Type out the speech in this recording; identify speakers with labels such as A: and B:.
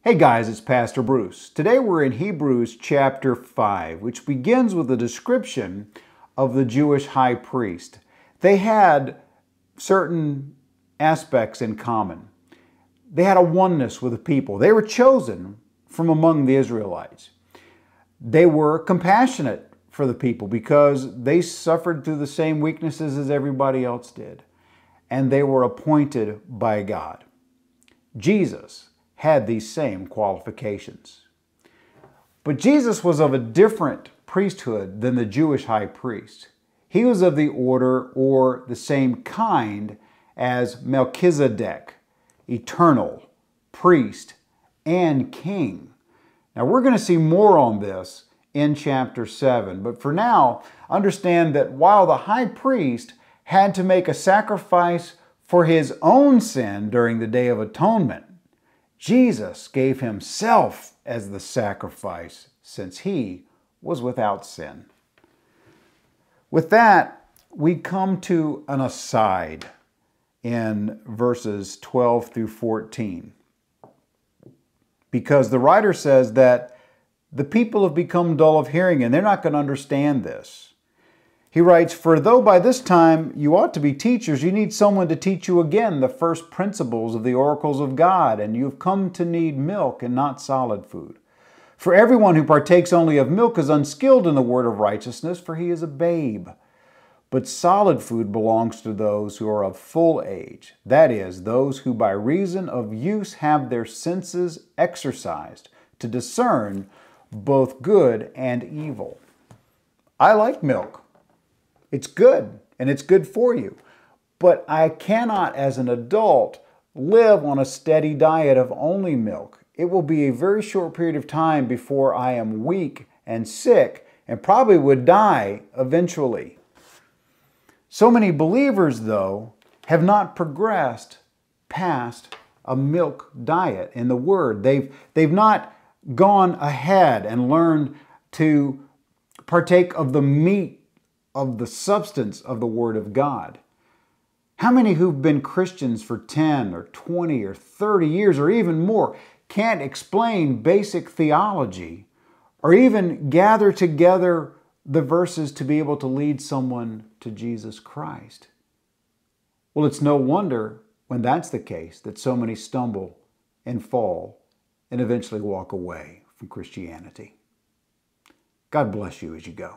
A: Hey guys, it's Pastor Bruce. Today we're in Hebrews chapter 5, which begins with a description of the Jewish high priest. They had certain aspects in common. They had a oneness with the people. They were chosen from among the Israelites. They were compassionate for the people because they suffered through the same weaknesses as everybody else did. And they were appointed by God. Jesus had these same qualifications. But Jesus was of a different priesthood than the Jewish high priest. He was of the order or the same kind as Melchizedek, eternal, priest, and king. Now we're going to see more on this in chapter 7, but for now, understand that while the high priest had to make a sacrifice for his own sin during the Day of Atonement, Jesus gave himself as the sacrifice since he was without sin. With that, we come to an aside in verses 12 through 14. Because the writer says that the people have become dull of hearing and they're not going to understand this. He writes, "For though by this time you ought to be teachers, you need someone to teach you again the first principles of the oracles of God, and you have come to need milk and not solid food. For everyone who partakes only of milk is unskilled in the word of righteousness, for he is a babe. But solid food belongs to those who are of full age, that is, those who by reason of use have their senses exercised to discern both good and evil." I like milk. It's good, and it's good for you. But I cannot, as an adult, live on a steady diet of only milk. It will be a very short period of time before I am weak and sick and probably would die eventually. So many believers, though, have not progressed past a milk diet in the Word. They've not gone ahead and learned to partake of the meat of the substance of the Word of God. How many who've been Christians for 10 or 20 or 30 years or even more can't explain basic theology or even gather together the verses to be able to lead someone to Jesus Christ? Well, it's no wonder when that's the case that so many stumble and fall and eventually walk away from Christianity. God bless you as you go.